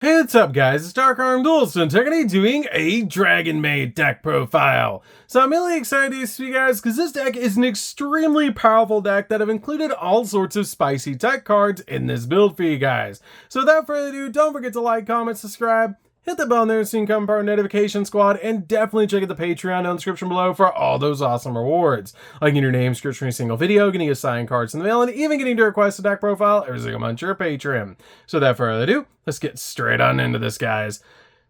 Hey, what's up guys, it's DarkArmedDuelist and today doing a Dragonmaid deck profile. So I'm really excited to see you guys because this deck is an extremely powerful deck that I've included all sorts of spicy tech cards in this build for you guys. So without further ado, don't forget to like, comment, subscribe, hit the bell there so you can become part of our notification squad, and definitely check out the Patreon in the description below for all those awesome rewards. Like getting your name scripted for a single video, getting assigned cards in the mail, and even getting to request a deck profile every single month to your Patreon. So without further ado, let's get straight on into this, guys.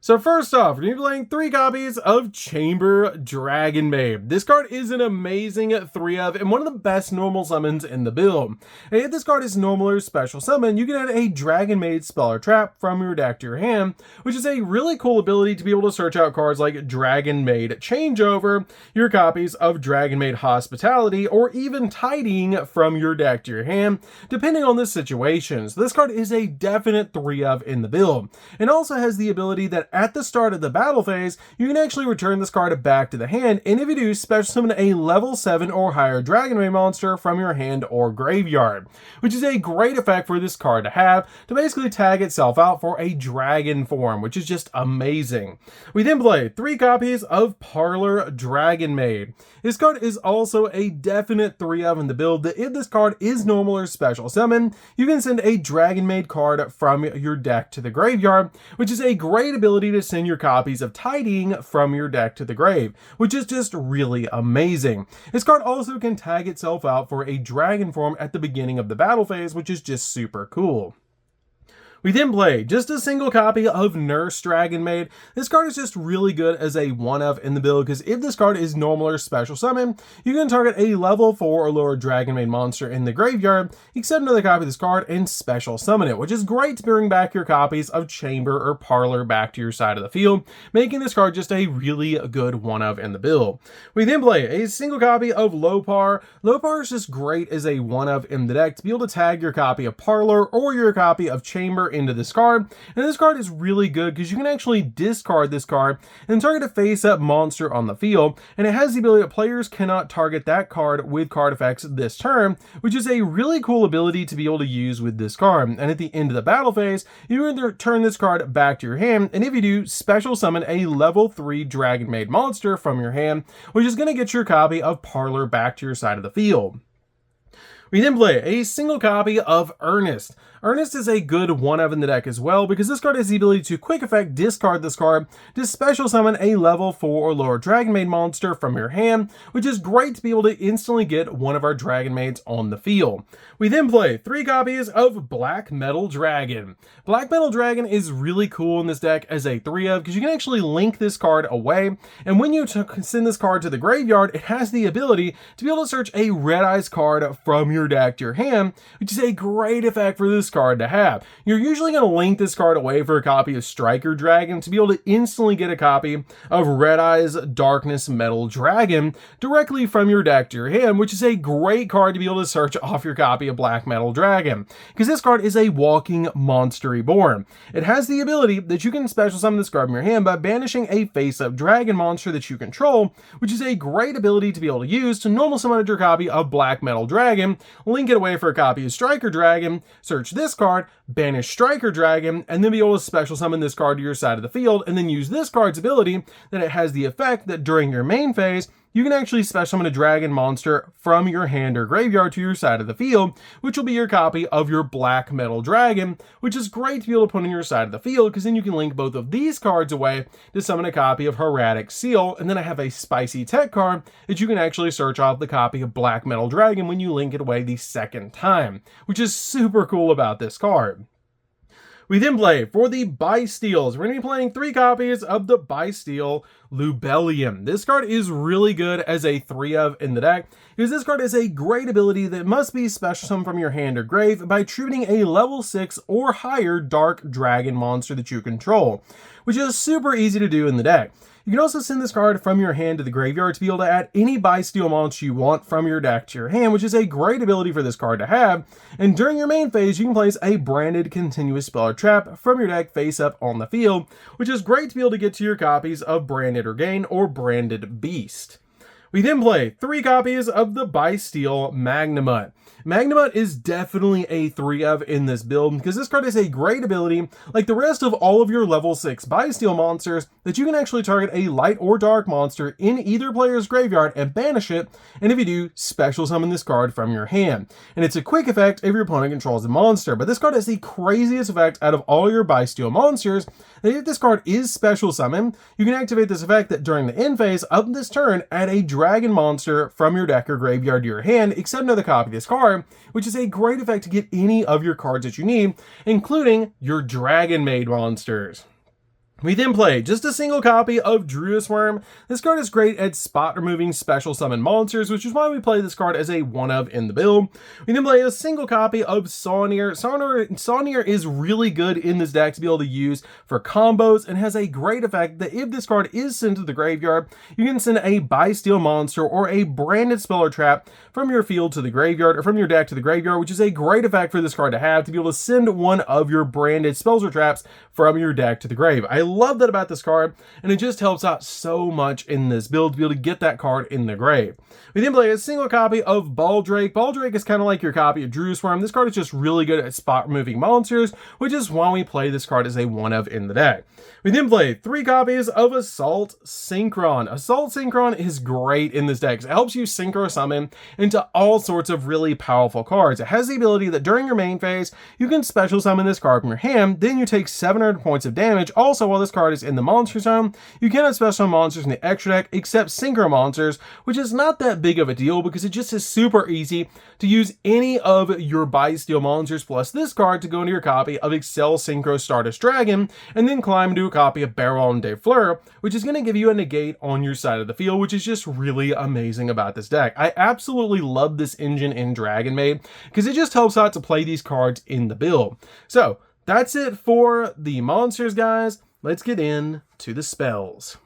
So first off, we're going to be playing 3 copies of Chamber Dragonmaid. This card is an amazing 3-of and one of the best normal summons in the build. And if this card is normal or special summon, you can add a Dragonmaid spell or trap from your deck to your hand, which is a really cool ability to be able to search out cards like Dragonmaid Changeover, your copies of Dragonmaid Hospitality, or even Tidying from your deck to your hand, depending on the situation. So this card is a definite 3-of in the build, and also has the ability that at the start of the battle phase, you can actually return this card back to the hand, and if you do, special summon a level 7 or higher Dragonmaid monster from your hand or graveyard, which is a great effect for this card to have to basically tag itself out for a dragon form, which is just amazing. We then play 3 copies of Parlor Dragonmaid. This card is also a definite 3-of in the build that if this card is normal or special summon, you can send a Dragonmaid card from your deck to the graveyard, which is a great ability to send your copies of Tidying from your deck to the grave, which is just really amazing. This card also can tag itself out for a dragon form at the beginning of the battle phase, which is just super cool. We then play just a single copy of Nurse Dragonmaid. This card is just really good as a 1-of in the build because if this card is normal or special summon, you can target a level 4 or lower Dragonmaid monster in the graveyard, accept another copy of this card, and special summon it, which is great to bring back your copies of Chamber or Parlor back to your side of the field, making this card just a really good 1-of in the build. We then play a single copy of Lopar. Lopar is just great as a 1-of in the deck to be able to tag your copy of Parlor or your copy of Chamber into this card, and this card is really good because you can actually discard this card and target a face-up monster on the field, and it has the ability that players cannot target that card with card effects this turn, which is a really cool ability to be able to use with this card. And at the end of the battle phase, you can return this card back to your hand, and if you do, special summon a level 3 Dragonmaid monster from your hand, which is going to get your copy of Parlor back to your side of the field. We then play a single copy of Ernest. Ernest is a good 1-of in the deck as well because this card has the ability to quick effect discard this card to special summon a level 4 or lower Dragonmaid monster from your hand, which is great to be able to instantly get one of our Dragonmaids on the field. We then play 3 copies of Black Metal Dragon. Black Metal Dragon is really cool in this deck as a 3-of because you can actually link this card away, and when you send this card to the graveyard, it has the ability to be able to search a Red Eyes card from your deck to your hand, which is a great effect for this card to have. You're usually going to link this card away for a copy of Striker Dragon to be able to instantly get a copy of Red Eyes Darkness Metal Dragon directly from your deck to your hand, which is a great card to be able to search off your copy of Black Metal Dragon, because this card is a walking monster reborn. It has the ability that you can special summon this card from your hand by banishing a face-up dragon monster that you control, which is a great ability to be able to use to normal summon your copy of Black Metal Dragon, link it away for a copy of Striker Dragon, search this card, banish Striker Dragon, and then be able to special summon this card to your side of the field, and then use this card's ability that it has the effect that during your main phase, you can actually special summon a dragon monster from your hand or graveyard to your side of the field, which will be your copy of your Black Metal Dragon, which is great to be able to put on your side of the field because then you can link both of these cards away to summon a copy of Hieratic Seal, and then I have a spicy tech card that you can actually search off the copy of Black Metal Dragon when you link it away the second time, which is super cool about this card. We then play for the Bysteals. We're going to be playing 3 copies of the Bysteel Lubellium. This card is really good as a 3-of in the deck because this card is a great ability that must be special summoned from your hand or grave by attributing a level 6 or higher dark dragon monster that you control, which is super easy to do in the deck. You can also send this card from your hand to the graveyard to be able to add any Bysteel monster you want from your deck to your hand, which is a great ability for this card to have. And during your main phase, you can place a branded continuous spell or trap from your deck face up on the field, which is great to be able to get to your copies of Branded Regain or Branded Beast. We then play 3 copies of the Bysteel Magnemut. Magnemut is definitely a 3-of in this build because this card has a great ability, like the rest of all of your level 6 Bysteel monsters, that you can actually target a light or dark monster in either player's graveyard and banish it, and if you do, special summon this card from your hand. And it's a quick effect if your opponent controls a monster, but this card has the craziest effect out of all your Bysteel monsters, that if this card is special summoned, you can activate this effect that during the end phase of this turn, add a dragon monster from your deck or graveyard to your hand, except another copy of this card, which is a great effect to get any of your cards that you need, including your Dragonmaid monsters. We then play just a single copy of Druid's Worm. This card is great at spot removing special summon monsters, which is why we play this card as a 1-of in the build. We then play a single copy of Sawnir. Sawnir is really good in this deck to be able to use for combos and has a great effect that if this card is sent to the graveyard, you can send a Bysteel monster or a branded spell or trap from your field to the graveyard or from your deck to the graveyard, which is a great effect for this card to have to be able to send one of your branded spells or traps from your deck to the grave. I love that about this card, and it just helps out so much in this build to be able to get that card in the grave. We then play a single copy of Baldrake. Baldrake is kind of like your copy of Druid's Worm. This card is just really good at spot removing monsters, which is why we play this card as a 1-of in the deck. We then play 3 copies of Assault Synchron. Assault Synchron is great in this deck. It helps you synchro summon into all sorts of really powerful cards. It has the ability that during your main phase, you can special summon this card from your hand, then you take 700 points of damage. Also, while this card is in the monster zone, you cannot special summon monsters in the extra deck except synchro monsters, which is not that big of a deal because it just is super easy to use any of your Bysteel monsters plus this card to go into your copy of Excel Synchro Stardust Dragon and then climb into a copy of Baron de Fleur, which is going to give you a negate on your side of the field, which is just really amazing about this deck. I absolutely love this engine in Dragonmaid because it just helps out to play these cards in the build. So that's it for the monsters, guys. Let's get into the spells.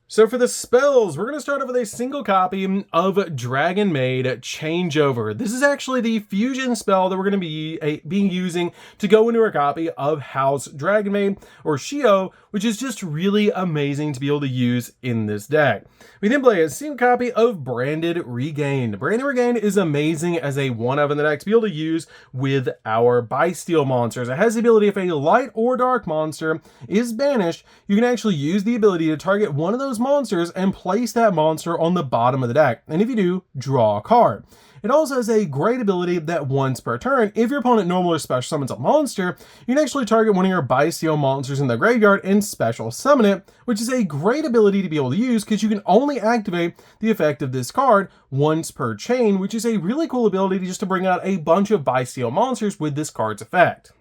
So for the spells, we're going to start off with a single copy of Dragonmaid Changeover. This is actually the fusion spell that we're going to be using to go into our copy of House Dragonmaid, or Yugioh, which is just really amazing to be able to use in this deck. We then play a single copy of Branded Regained. Branded Regained is amazing as a 1-of in the deck to be able to use with our Bysteel monsters. It has the ability if a light or dark monster is banished, you can actually use the ability to target one of those monsters and place that monster on the bottom of the deck. And if you do, draw a card. It also has a great ability that once per turn, if your opponent normally special summons a monster, you can actually target one of your Bysteel monsters in the graveyard and special summon it, which is a great ability to be able to use because you can only activate the effect of this card once per chain, which is a really cool ability just to bring out a bunch of Bysteel monsters with this card's effect.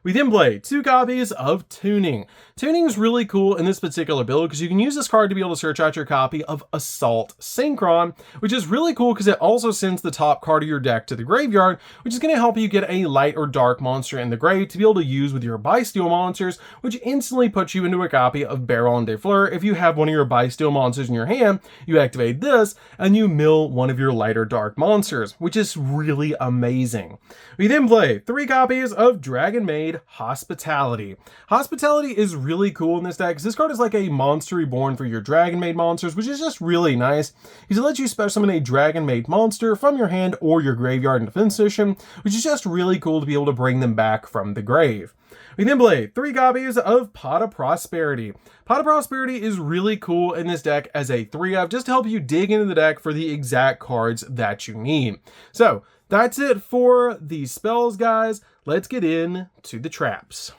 We then play 2 copies of Tuning. Tuning is really cool in this particular build because you can use this card to be able to search out your copy of Assault Synchron, which is really cool because it also sends the top card of your deck to the graveyard, which is going to help you get a light or dark monster in the grave to be able to use with your Bysteel monsters, which instantly puts you into a copy of Baron de Fleur. If you have one of your Bysteel monsters in your hand, you activate this and you mill one of your light or dark monsters, which is really amazing. We then play 3 copies of Dragonmaid Hospitality. Hospitality is really cool in this deck because this card is like a monster reborn for your Dragonmaid monsters, which is just really nice because it lets you special summon a Dragonmaid monster from your hand or your graveyard in defense position, which is just really cool to be able to bring them back from the grave. We then play 3 copies of Pot of Prosperity. Pot of Prosperity is really cool in this deck as a 3-of just to help you dig into the deck for the exact cards that you need. So that's it for the spells, guys. Let's get into the traps.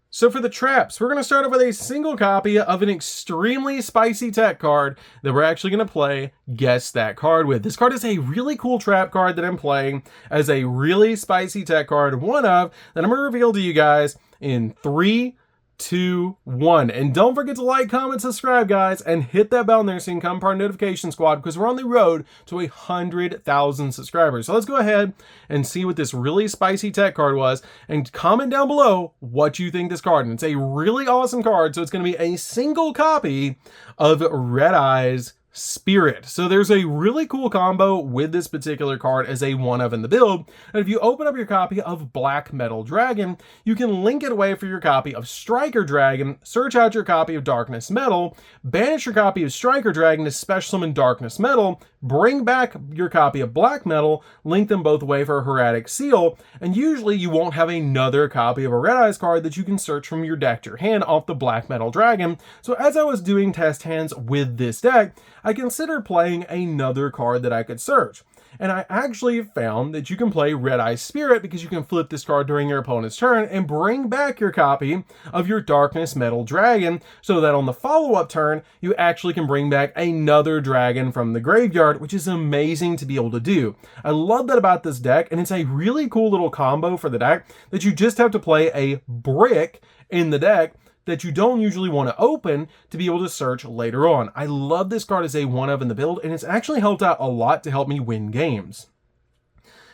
So for the traps, we're going to start off with a single copy of an extremely spicy tech card that we're actually going to play Guess That Card with. This card is a really cool trap card that I'm playing as a really spicy tech card, 1-of, that I'm going to reveal to you guys in 3, 2, 1. And don't forget to like, comment, subscribe, guys, and hit that bell there so you can become part of Notification Squad because we're on the road to 100,000 subscribers. So let's go ahead and see what this really spicy tech card was and comment down below what you think this card. And it's a really awesome card, so it's going to be a single copy of Red Eyes Spirit. So there's a really cool combo with this particular card as a one-of in the build. And if you open up your copy of Black Metal Dragon, you can link it away for your copy of Striker Dragon, search out your copy of Darkness Metal, banish your copy of Striker Dragon to special summon Darkness Metal, bring back your copy of Black Metal, link them both away for a Hieratic Seal, and usually you won't have another copy of a Red Eyes card that you can search from your deck to your hand off the Black Metal Dragon. So as I was doing test hands with this deck, I considered playing another card that I could search. And I actually found that you can play Red Eye Spirit because you can flip this card during your opponent's turn and bring back your copy of your Darkness Metal Dragon so that on the follow-up turn, you actually can bring back another dragon from the graveyard, which is amazing to be able to do. I love that about this deck, and it's a really cool little combo for the deck that you just have to play a brick in the deck that you don't usually want to open to be able to search later on. I love this card as a one-of in the build, and it's actually helped out a lot to help me win games.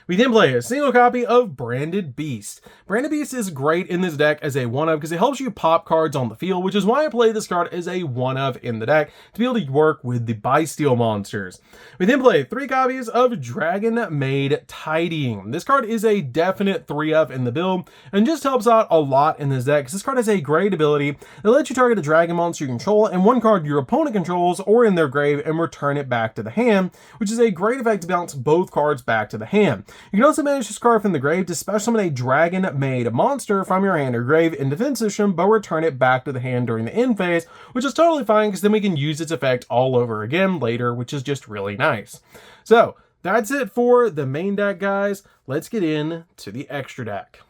We then play a single copy of Branded Beast. Branded Beast is great in this deck as a one-of because it helps you pop cards on the field, which is why I play this card as a one-of in the deck to be able to work with the Bysteel monsters. We then play 3 copies of Dragonmaid Tidying. This card is a definite 3-of in the build and just helps out a lot in this deck because this card has a great ability that lets you target a dragon monster you control and one card your opponent controls or in their grave and return it back to the hand, which is a great effect to bounce both cards back to the hand. You can also manage this card from the grave to special summon a Dragonmaid monster from your hand or grave in defense position, but return it back to the hand during the end phase, which is totally fine because then we can use its effect all over again later, which is just really nice. So that's it for the main deck, guys. Let's get into the extra deck.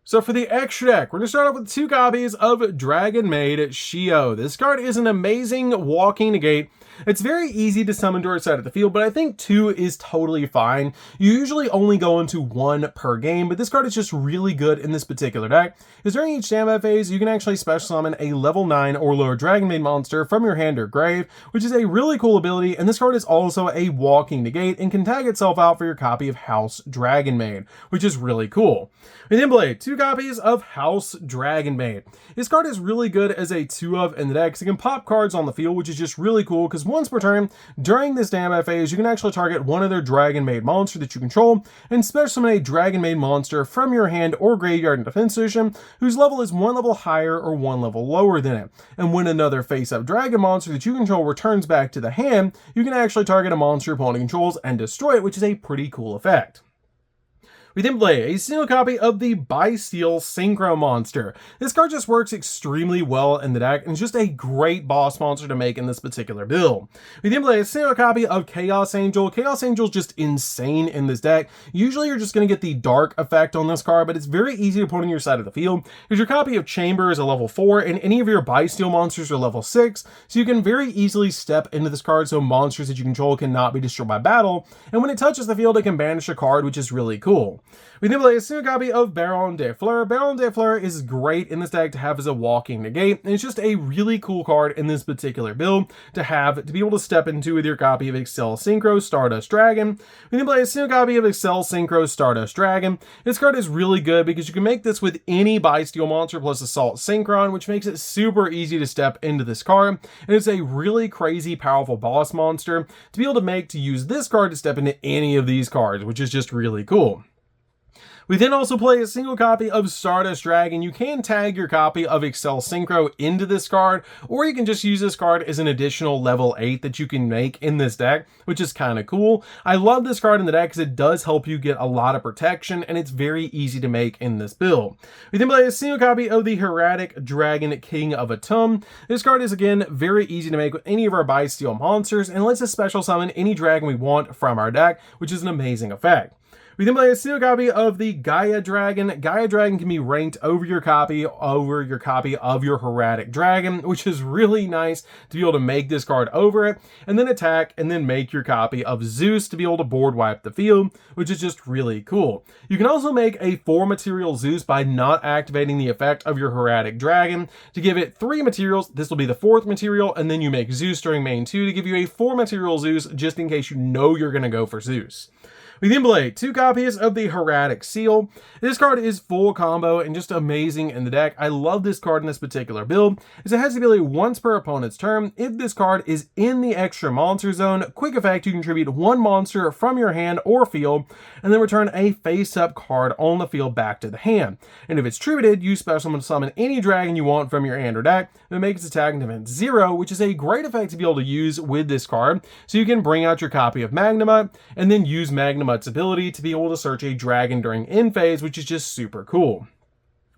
So for the extra deck, we're going to start off with 2 copies of Dragonmaid Yugioh. This card is an amazing walking negate. It's very easy to summon to our side of the field, but I think 2 is totally fine. You usually only go into 1 per game, but this card is just really good in this particular deck. Because during each standby phase, you can actually special summon a level 9 or lower Dragonmaid monster from your hand or grave, which is a really cool ability, and this card is also a walking negate and can tag itself out for your copy of House Dragonmaid, which is really cool. We then play 2 copies of House Dragonmaid. This card is really good as a 2-of in the deck, because it can pop cards on the field, which is just really cool, because once per turn, during this standby phase, you can actually target one of their Dragonmaid monster that you control, and special summon a Dragonmaid monster from your hand or graveyard in defense position, whose level is 1 level higher or 1 level lower than it. And when another face-up dragon monster that you control returns back to the hand, you can actually target a monster your opponent controls and destroy it, which is a pretty cool effect. We then play a single copy of the Bysteel Synchro monster. This card just works extremely well in the deck and is just a great boss monster to make in this particular build. We then play a single copy of Chaos Angel. Chaos Angel is just insane in this deck. Usually you're just going to get the dark effect on this card, but it's very easy to put on your side of the field because your copy of Chamber is a level 4 and any of your Bysteel monsters are level 6, so you can very easily step into this card so monsters that you control cannot be destroyed by battle, and when it touches the field it can banish a card, which is really cool. We then play a single copy of Baron de Fleur. Baron de Fleur is great in this deck to have as a walking negate, and it's just a really cool card in this particular build to have to be able to step into with your copy of Excel Synchro Stardust Dragon. We then play a single copy of Excel Synchro Stardust Dragon. This card is really good because you can make this with any Bysteel monster plus Assault Synchron, which makes it super easy to step into this card, and it's a really crazy powerful boss monster to be able to make to use this card to step into any of these cards, which is just really cool. We then also play a single copy of Stardust Dragon. You can tag your copy of Excel Synchro into this card, or you can just use this card as an additional level 8 that you can make in this deck, which is kind of cool. I love this card in the deck because it does help you get a lot of protection, and it's very easy to make in this build. We then play a single copy of the Hieratic Dragon King of Atum. This card is, again, very easy to make with any of our Bysteel monsters, and lets us special summon any dragon we want from our deck, which is an amazing effect. We then play a single copy of the Gaia Dragon. Gaia Dragon can be ranked over your copy of your Hieratic Dragon, which is really nice to be able to make this card over it, and then attack, and then make your copy of Zeus to be able to board wipe the field, which is just really cool. You can also make a 4 material Zeus by not activating the effect of your Hieratic Dragon to give it 3 materials. This will be the 4th material, and then you make Zeus during main 2 to give you a 4 material Zeus just in case you know you're going to go for Zeus. We then play 2 copies of the Hieratic Seal. This card is full combo and just amazing in the deck. I love this card in this particular build, as it has the ability once per opponent's turn. If this card is in the extra monster zone, quick effect, you contribute 1 monster from your hand or field, and then return a face-up card on the field back to the hand. And if it's tributed, you special summon any dragon you want from your hand or deck, and make its attack and defense 0, which is a great effect to be able to use with this card. So you can bring out your copy of Magnamut, and then use Magnamut's ability to be able to search a dragon during end phase, which is just super cool.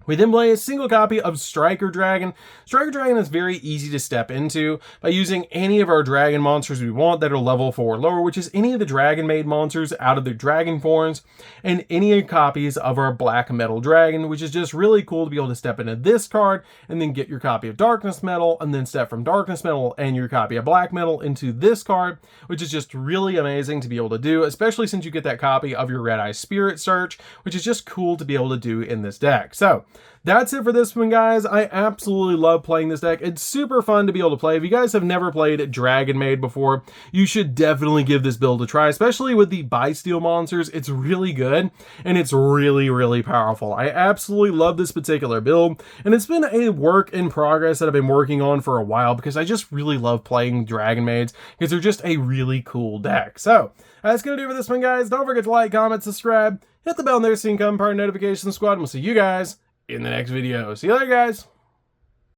We then play a single copy of Striker Dragon. Striker Dragon is very easy to step into by using any of our dragon monsters we want that are level 4 or lower, which is any of the Dragonmaid monsters out of their dragon forms, and any copies of our Black Metal Dragon, which is just really cool to be able to step into this card and then get your copy of Darkness Metal, and then step from Darkness Metal and your copy of Black Metal into this card, which is just really amazing to be able to do, especially since you get that copy of your Red Eye Spirit Search, which is just cool to be able to do in this deck. So that's it for this one, guys. I absolutely love playing this deck. It's super fun to be able to play. If you guys have never played Dragonmaid before, you should definitely give this build a try, especially with the Bysteel monsters. It's really good, and it's really, really powerful. I absolutely love this particular build, and it's been a work in progress that I've been working on for a while, because I just really love playing Dragonmaids, because they're just a really cool deck. So that's going to do it for this one, guys. Don't forget to like, comment, subscribe, hit the bell there so you can become part of the notification squad, and we'll see you guys in the next video. See you later, guys.